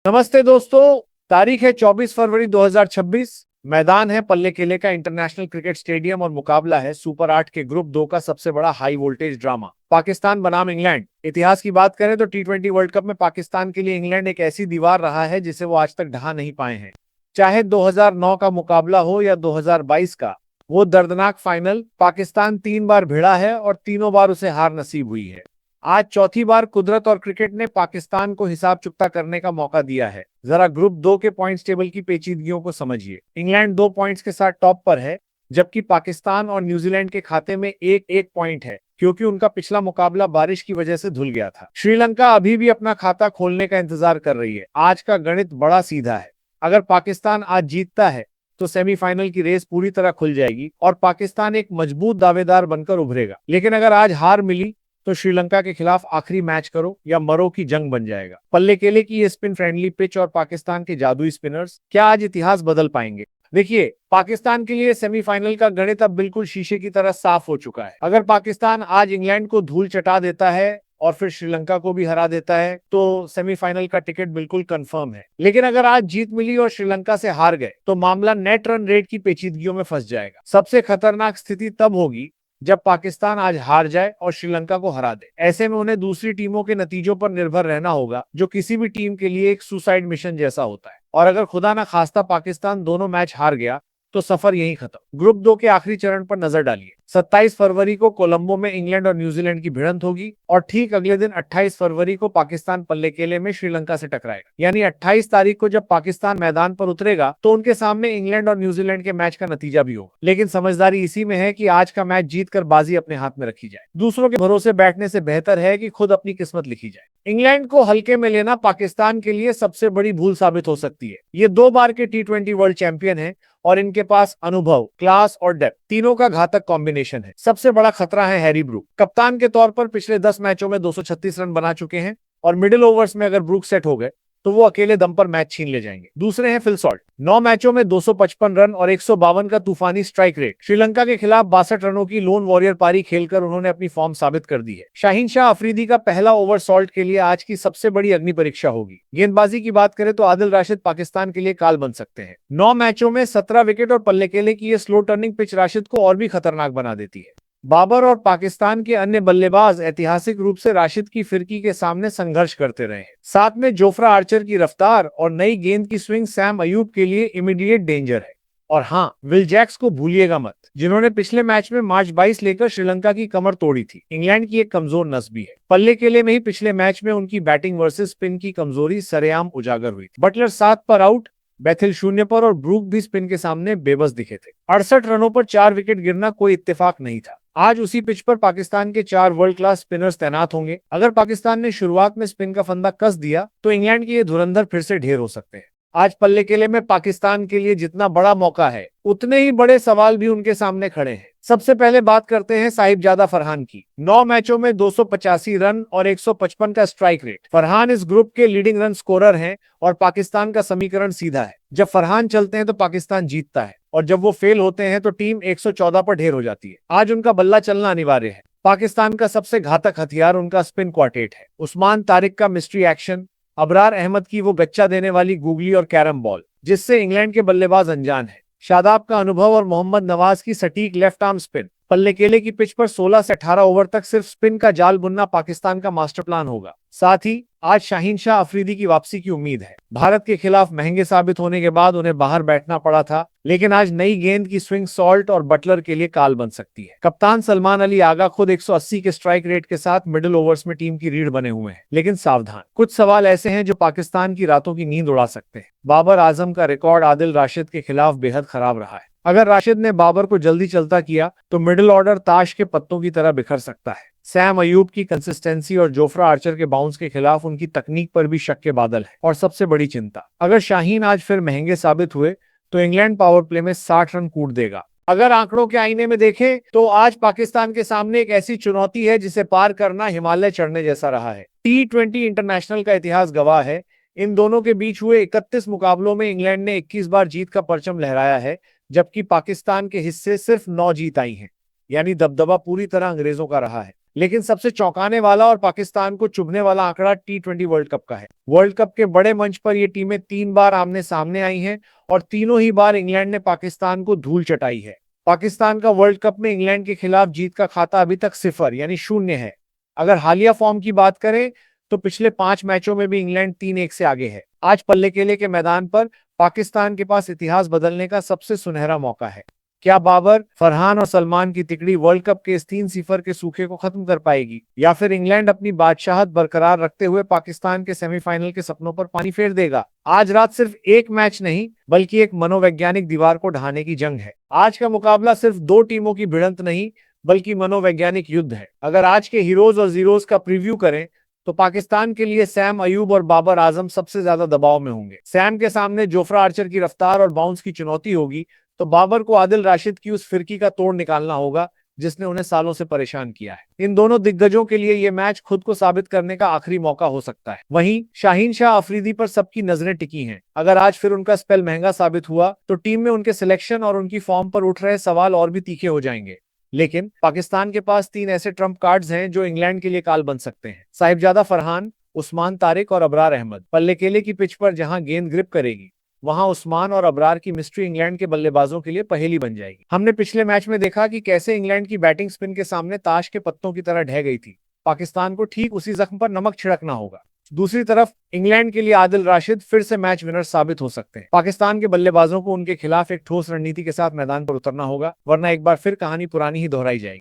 नमस्ते दोस्तों। तारीख है 24 फरवरी 2026। मैदान है पल्ले किले का इंटरनेशनल क्रिकेट स्टेडियम और मुकाबला है सुपर 8 के ग्रुप 2 का सबसे बड़ा हाई वोल्टेज ड्रामा पाकिस्तान बनाम इंग्लैंड। इतिहास की बात करें तो टी20 वर्ल्ड कप में पाकिस्तान के लिए इंग्लैंड एक ऐसी दीवार रहा है जिसे वो आज तक ढहा नहीं पाए हैं। चाहे 2009 का मुकाबला हो या 2022 का वो दर्दनाक फाइनल, पाकिस्तान 3 बार भिड़ा है और तीनों बार उसे हार नसीब हुई है। आज चौथी बार कुदरत और क्रिकेट ने पाकिस्तान को हिसाब चुकता करने का मौका दिया है। जरा ग्रुप 2 के पॉइंट्स टेबल की पेचीदगियों को समझिए। इंग्लैंड 2 पॉइंट्स के साथ टॉप पर है, जबकि पाकिस्तान और न्यूजीलैंड के खाते में एक एक पॉइंट है, क्योंकि उनका पिछला मुकाबला बारिश की वजह से धुल गया था। श्रीलंका अभी भी अपना खाता खोलने का इंतजार कर रही है। आज का गणित बड़ा सीधा है। अगर पाकिस्तान आज जीतता है तो सेमीफाइनल की रेस पूरी तरह खुल जाएगी और पाकिस्तान एक मजबूत दावेदार बनकर उभरेगा। लेकिन अगर आज हार मिली तो श्रीलंका के खिलाफ आखिरी मैच करो या मरो की जंग बन जाएगा। पल्ले केले की ये स्पिन फ्रेंडली पिच और पाकिस्तान के जादुई स्पिनर्स क्या आज इतिहास बदल पाएंगे? देखिए, पाकिस्तान के लिए सेमीफाइनल का गणित अब बिल्कुल शीशे की तरह साफ हो चुका है। अगर पाकिस्तान आज इंग्लैंड को धूल चटा देता है और फिर श्रीलंका को भी हरा देता है तो सेमीफाइनल का टिकट बिल्कुल कंफर्म है। लेकिन अगर आज जीत मिली और श्रीलंका से हार गए तो मामला नेट रन रेट की पेचीदगियों में फंस जाएगा। सबसे खतरनाक स्थिति तब होगी जब पाकिस्तान आज हार जाए और श्रीलंका को हरा दे। ऐसे में उन्हें दूसरी टीमों के नतीजों पर निर्भर रहना होगा, जो किसी भी टीम के लिए एक सुसाइड मिशन जैसा होता है। और अगर खुदा ना खास्ता पाकिस्तान दोनों मैच हार गया तो सफर यहीं खत्म। ग्रुप 2 के आखिरी चरण पर नजर डालिए। 27 फरवरी को कोलंबो में इंग्लैंड और न्यूजीलैंड की भिड़ंत होगी और ठीक अगले दिन 28 फरवरी को पाकिस्तान पल्ले केले में श्रीलंका से टकराएगा। यानी 28 तारीख को जब पाकिस्तान मैदान पर उतरेगा तो उनके सामने इंग्लैंड और न्यूजीलैंड के मैच का नतीजा भी होगा। लेकिन समझदारी इसी में है कि आज का मैच जीतकर बाजी अपने हाथ में रखी जाए। दूसरों के भरोसे बैठने से बेहतर है कि खुद अपनी किस्मत लिखी जाए। इंग्लैंड को हल्के में लेना पाकिस्तान के लिए सबसे बड़ी भूल साबित हो सकती है। ये 2 बार के टी20 वर्ल्ड चैंपियन है और इनके पास अनुभव, क्लास और डेप्थ तीनों का घातक कॉम्बिनेशन है। सबसे बड़ा खतरा है हैरी ब्रूक। कप्तान के तौर पर पिछले 10 मैचों में 236 रन बना चुके हैं और मिडिल ओवर्स में अगर ब्रूक सेट हो गए तो वो अकेले दम पर मैच छीन ले जाएंगे। दूसरे हैं फिल सॉल्ट। 9 मैचों में 255 रन और 152 का तूफानी स्ट्राइक रेट। श्रीलंका के खिलाफ 62 रनों की लोन वॉरियर पारी खेलकर उन्होंने अपनी फॉर्म साबित कर दी है। शाहीन शाह अफरीदी का पहला ओवर सॉल्ट के लिए आज की सबसे बड़ी अग्नि परीक्षा होगी। गेंदबाजी की बात करें तो आदिल राशिद पाकिस्तान के लिए काल बन सकते हैं। 9 मैचों में 17 विकेट और पल्ले केले की ये स्लो टर्निंग पिच राशिद को और भी खतरनाक बना देती है। बाबर और पाकिस्तान के अन्य बल्लेबाज ऐतिहासिक रूप से राशिद की फिरकी के सामने संघर्ष करते रहे हैं। साथ में जोफ्रा आर्चर की रफ्तार और नई गेंद की स्विंग सैम अयूब के लिए इमीडिएट डेंजर है। और हाँ, विल जैक्स को भूलिएगा मत, जिन्होंने पिछले मैच में मार्च 22 लेकर श्रीलंका की कमर तोड़ी थी। इंग्लैंड की एक कमजोर नस भी है। पल्ले केले में ही पिछले मैच में उनकी बैटिंग वर्सेस स्पिन की कमजोरी सरेआम उजागर हुई थी। बटलर 7 पर आउट, बेथिल 0 पर और ब्रूक भी स्पिन के सामने बेबस दिखे थे। 68 रनों पर 4 विकेट गिरना कोई इत्तेफाक नहीं था। आज उसी पिच पर पाकिस्तान के 4 वर्ल्ड क्लास स्पिनर्स तैनात होंगे। अगर पाकिस्तान ने शुरुआत में स्पिन का फंदा कस दिया तो इंग्लैंड के ये धुरंधर फिर से ढेर हो सकते हैं। आज पल्ले केले में पाकिस्तान के लिए जितना बड़ा मौका है उतने ही बड़े सवाल भी उनके सामने खड़े हैं। सबसे पहले बात करते हैं साहिबजादा फरहान की। 9 मैचों में 285 रन और 155 का स्ट्राइक रेट। फरहान इस ग्रुप के लीडिंग रन स्कोरर हैं और पाकिस्तान का समीकरण सीधा है। जब फरहान चलते हैं तो पाकिस्तान जीतता है और जब वो फेल होते हैं तो टीम 114 पर ढेर हो जाती है। आज उनका बल्ला चलना अनिवार्य है। पाकिस्तान का सबसे घातक हथियार उनका स्पिन क्वार्टेट है। उस्मान तारिक का मिस्ट्री एक्शन, अबरार अहमद की वो गच्चा देने वाली गूगली और कैरम बॉल जिससे इंग्लैंड के बल्लेबाज अनजान है, शादाब का अनुभव और मोहम्मद नवाज की सटीक लेफ्ट आर्म स्पिन। पल्ले केले की पिच पर 16 से 18 ओवर तक सिर्फ स्पिन का जाल बुनना पाकिस्तान का मास्टर प्लान होगा। साथ ही आज शाहीन शाह अफरीदी की वापसी की उम्मीद है। भारत के खिलाफ महंगे साबित होने के बाद उन्हें बाहर बैठना पड़ा था, लेकिन आज नई गेंद की स्विंग सॉल्ट और बटलर के लिए काल बन सकती है। कप्तान सलमान अली आगा खुद 180 के स्ट्राइक रेट के साथ मिडिल ओवर्स में टीम की रीढ़ बने हुए हैं। लेकिन सावधान, कुछ सवाल ऐसे हैं जो पाकिस्तान की रातों की नींद उड़ा सकते हैं। बाबर आजम का रिकॉर्ड आदिल राशिद के खिलाफ बेहद खराब रहा है। अगर राशिद ने बाबर को जल्दी चलता किया तो मिडिल ऑर्डर ताश के पत्तों की तरह बिखर सकता है। सैम अयूब की कंसिस्टेंसी और जोफ्रा आर्चर के बाउंस के खिलाफ उनकी तकनीक पर भी शक के बादल है। और सबसे बड़ी चिंता, अगर शाहीन आज फिर महंगे साबित हुए तो इंग्लैंड पावर प्ले में 60 रन कूट देगा। अगर आंकड़ों के आईने में देखें तो आज पाकिस्तान के सामने एक ऐसी चुनौती है जिसे पार करना हिमालय चढ़ने जैसा रहा है। टी20 इंटरनेशनल का इतिहास गवाह है। इन दोनों के बीच हुए 31 मुकाबलों में इंग्लैंड ने 21 बार जीत का परचम लहराया है, जबकि पाकिस्तान के हिस्से सिर्फ 9 जीत आई हैं। यानी दबदबा पूरी तरह अंग्रेजों का रहा है। लेकिन सबसे चौंकाने वाला और पाकिस्तान को चुभने वाला आंकड़ा T20 वर्ल्ड कप का है। वर्ल्ड कप के बड़े मंच पर ये टीमें 3 बार आमने सामने आई हैं और तीनों ही बार इंग्लैंड ने पाकिस्तान को धूल चटाई है। पाकिस्तान का वर्ल्ड कप में इंग्लैंड के खिलाफ जीत का खाता अभी तक 0 यानी 0 है। अगर हालिया फॉर्म की बात करें तो पिछले 5 मैचों में भी इंग्लैंड 3-1 से आगे है। आज पल्लेकेले के मैदान पर पाकिस्तान के पास इतिहास बदलने का सबसे सुनहरा मौका है। क्या बाबर, फरहान और सलमान की तिकड़ी वर्ल्ड कप के इस 3-0 के सूखे को खत्म कर पाएगी, या फिर इंग्लैंड अपनी बादशाहत बरकरार रखते हुए पाकिस्तान के सेमीफाइनल के सपनों पर पानी फेर देगा? आज रात सिर्फ एक मैच नहीं बल्कि एक मनोवैज्ञानिक दीवार को ढहाने की जंग है। आज का मुकाबला सिर्फ 2 टीमों की भिड़ंत नहीं बल्कि मनोवैज्ञानिक युद्ध है। अगर आज के हीरोज और जीरोज का प्रीव्यू करें तो पाकिस्तान के लिए सैम अयूब और बाबर आजम सबसे ज्यादा दबाव में होंगे। सैम के सामने जोफ्रा आर्चर की रफ्तार और बाउंस की चुनौती होगी, तो बाबर को आदिल राशिद की उस फिरकी का तोड़ निकालना होगा जिसने उन्हें सालों से परेशान किया है। इन दोनों दिग्गजों के लिए यह मैच खुद को साबित करने का आखिरी मौका हो सकता है। वहीं शाहीन शाह अफरीदी पर सबकी नजरें टिकी हैं। अगर आज फिर उनका स्पेल महंगा साबित हुआ तो टीम में उनके सिलेक्शन और उनकी फॉर्म पर उठ रहे सवाल और भी तीखे हो जाएंगे। लेकिन पाकिस्तान के पास 3 ऐसे ट्रम्प कार्ड्स हैं जो इंग्लैंड के लिए काल बन सकते हैं। साहिबजादा फरहान, उस्मान तारिक और अबरार अहमद। पल्लेकेले की पिच पर जहां गेंद ग्रिप करेगी वहां उस्मान और अबरार की मिस्ट्री इंग्लैंड के बल्लेबाजों के लिए पहेली बन जाएगी। हमने पिछले मैच में देखा कि कैसे इंग्लैंड की बैटिंग स्पिन के सामने ताश के पत्तों की तरह ढह गई थी। पाकिस्तान को ठीक उसी जख्म पर नमक छिड़कना होगा। दूसरी तरफ इंग्लैंड के लिए आदिल राशिद फिर से मैच विनर साबित हो सकते हैं। पाकिस्तान के बल्लेबाजों को उनके खिलाफ एक ठोस रणनीति के साथ मैदान पर उतरना होगा, वरना एक बार फिर कहानी पुरानी ही दोहराई जाएगी।